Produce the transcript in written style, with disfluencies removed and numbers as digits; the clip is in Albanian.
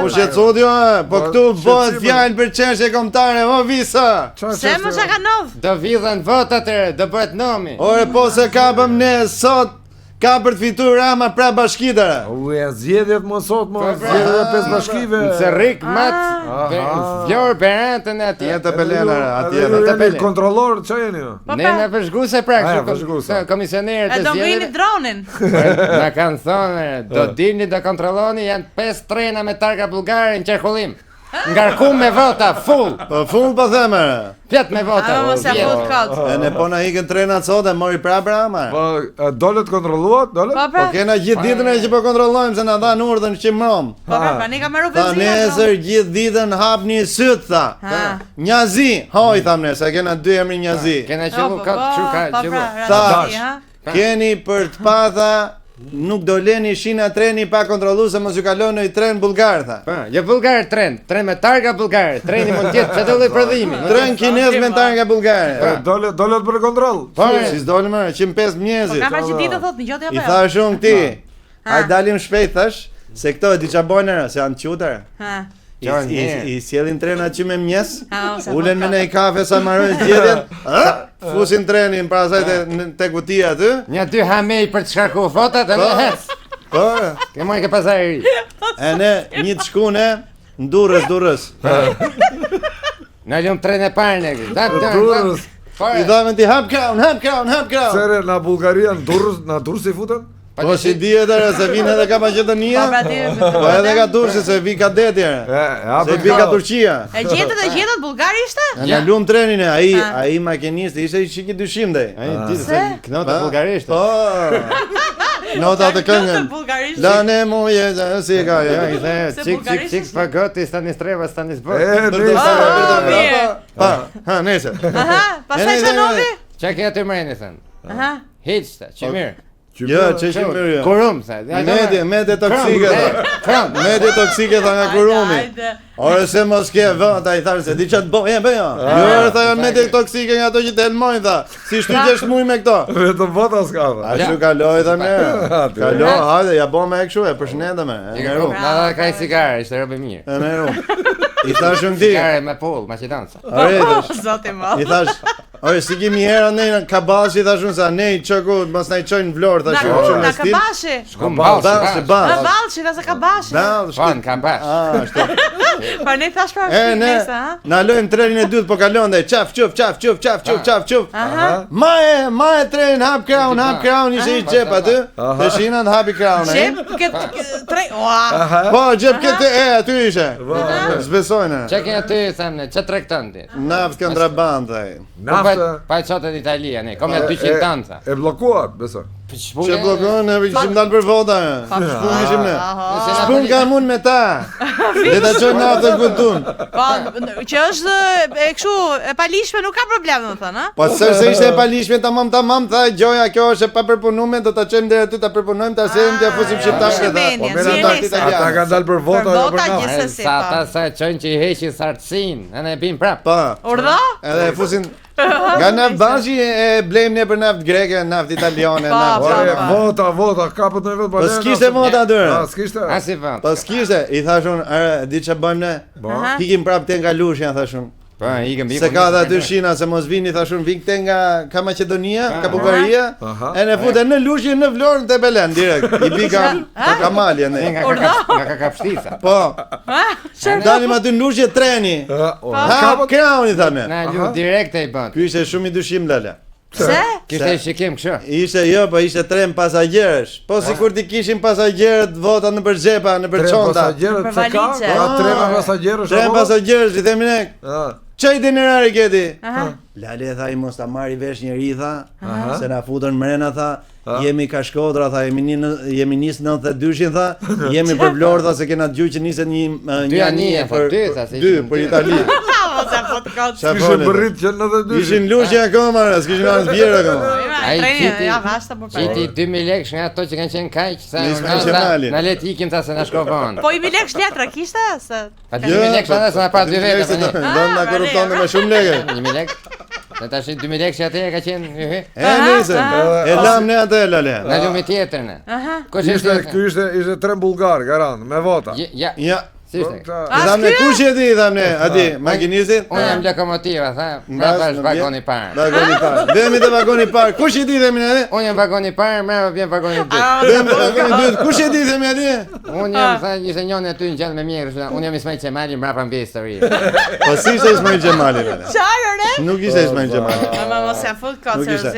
Po shqetësot jo, po këtu bëhet fjalë për çështje kombëtare, o visa. Se më çka kanov? Do vidhen votat do bëhet nomi. Ore po se kapëm ne sot ka për të fituar Rama pra bashkitare. Ue, zgjedhjet më sot më zgjedhja 5 bashkive. Se rrik mat Vlorë Berantën atje. Të Pelenare atje. Jeni kontrollor, ç'a jeni ju? Ne na vëzhguese pra vëzhguese. Komisionerët E do vini dronin. Na kanë thonë, do dilni do kontrolloni, janë 5 trena me targa bullgare në qarkullim. Ngarkum me vota, full. Po full po theme. Pjat me vota. Mos e fut kot. E ne po na ikën trenat sot e mori prapë Rama. Po dolet kontrolluat, dolet? Po kena gjithë ditën e që po kontrollojmë se na dhan urdhën që mrom. Po pra, ne kam marrë Ta benzinë. nesër gjithë ditën hapni syt tha. Njazi, hoj tham ne, se kena 2 emri Njazi. Kena qenë kot çuka, Keni për të patha nuk do leni shina treni pa kontrollu se mos ju kalon në tren bullgar tha. Po, jo bullgar tren me targa bullgare. Treni mund të jetë çdo lloj prodhimi. Tren kinez me targa bullgare. Dolet për kontroll. Po, si s'dolëm më 105 mjezit. Ka pra që ditë thot në gjotë apo? I thash unë ti. Hajde dalim shpejt thash, se këto e di ç'a bojnë se janë qutare. I sjellin trena që me mjes, ulen me nej kafe sa marrën zgjedhjen, fusin trenin para asaj te kutia aty. Një dy hamej për të shkarku votat e ne hec. Po, ke moj ke pazari. E ne një të shkune Durrës. Na lëm tren e parë ne. Durrës. I dhaven ti hap kraun. Sere na Bullgaria në Durrës i futen? Po si dietër se vin edhe ka Maqedonia. Po edhe ka Durrësi se vi kadeti. Se vi ka Turqia. E gjetët bullgari ishte? Ja lum trenin e ai makinisti ishte i çiki dyshim dhe. Ai ditë se knota bullgarisht. Po. Nota të këngën. Lane moje si ka. I the çik pagoti stani streva stani zbot. Pa, ha nesër. Pastaj çanovi? Çka ke aty mreni thën? Hiç, çmir. Jo, ç'është mirë. Kurum sa. Mede toksike. Mede toksike tha nga kurumi. Ore se mos ke vënd, ai thash se di ç'a të bëj, bëjo. Jo, tha janë mede toksike nga ato që të helmojnë tha. Si shtyqesh muj me këto. Vetëm vota s'ka. Ashtu kaloi tha ne. Kalo, hajde, ja bë me kështu e përshëndetëm. Na ka cigare, ishte robe mirë. E merru. I thash unë ti. Cigare me pull, maqedanca. Zoti më. I thash, ore si kemi herë ne në Kabashi thash unë sa ne çoku mos na i çojnë Vlorë tash Na Kabashi. Shkum ballshi. Ballshi, sa Kabashi. Fan Kabash. Ashtu. Po ne thash pra shpinesa, ha? Na lojm trenin e dytë po kalon dhe çaf. Maje trenin hap kraun ishte i xhep aty. Te shina të hapi kraun ai. Xhep këtë tre. Po xhep këtë aty ishte. S'besojnë. Çka ke aty thamë, ç'a tregton ti? Naft kontraband ai. Pa çotë në Itali ne, kom 200 tanca. E bllokuat, besoj. Çe bllokon, ne kishim dalë për vota. Shpun ishim ne. Shpun ka mund me ta. Le ta çojmë naftën kutun. Po, që është e kështu e palishme nuk ka problem, më thënë, ha? Po se ishte e palishme tamam, tha gjoja kjo është e papunime, do ta çojmë deri aty ta përpunojmë ta sjellim t'ia fusim shqiptarëve. Ata kanë dalë për vota apo për naft. Sa ata sa çojnë që i heqin sartsin, ne e bim prap. Po. Urdhë? Edhe e fusin nga naft bashi e blejmë ne për naft greke, naft italiane, naft. Vota, kapët në vetë Po s'kishte vota aty. S'kishte. Asi vot. Po s'kishte, i thash unë, di ç'a bëjmë ne? Hikim prap te nga Lushnja thash unë. Po, ikëm Se ka dhe aty shina se mos vini thashun vin këte nga Maqedonia, ka Bullgaria, e ne futen në Lushnjë në Vlorë te Belen direkt. I bi ka Kamalja ne. Nga Kapshtica. Po. Dalim aty në Lushnjë treni. Ha krauni thamë. Na lu direkt ai bën. Ky ishte shumë i dyshim lala. Pse? Kishte shikim kështu. Ishte jo, po ishte tren pasagjerësh. Po sikur ti kishin pasagjerët vota në për xhepa, në për çonta. Pasagjerët se ka? Trena pasagjerësh. Tren pasagjerësh, i themi ne. Çaj denarari keti? Lale tha i mos ta marri vesh njëri tha, se na futën mrena tha. Jemi ka Shkodra tha, jemi nis 92-shin tha, jemi për Vlorë tha se kena dëgjuar që niset një anije për Itali. Kishin bërrit që 92. Ishin Lushnjë akoma, s'kishin ardhur bjerë akoma. Qiti 2000 lekë nga ato që kanë qenë kaq, na let ikim ta se na shkovon. Po 1000 lekë letra kishte se. Pa 2000 lekë sa na pa 2 vete. Do na korruptonte me shumë lekë. 1000 lekë. Ne tash 2000 lekë që atë ka qenë. E nisën. E lam ne atë lale. Na lumi tjetër ne. Ky ishte tren bullgar, garant, me vota. Ja. Si ishte? I thamë ne kush e di, i thamë ne, a di, makinistin? Unë jam lokomotiva, tha, mbrapa është vagoni i parë. Vagoni i parë. Vemi te vagoni i parë. Kush e di themi ne? Unë jam vagoni i parë, mbrapa vjen vagoni i dytë. Vemi te vagoni i dytë. Kush e di themi aty? Unë jam, tha, ishte njëri aty në gjallë me mjerë, unë jam Ismail Qemali, mbrapa mbi histori. Po si ishte Ismail Xhamali vëre? Çfarë re? Nuk ishte Ismail Xhamali. Ama mos ja fut kot seriozisht.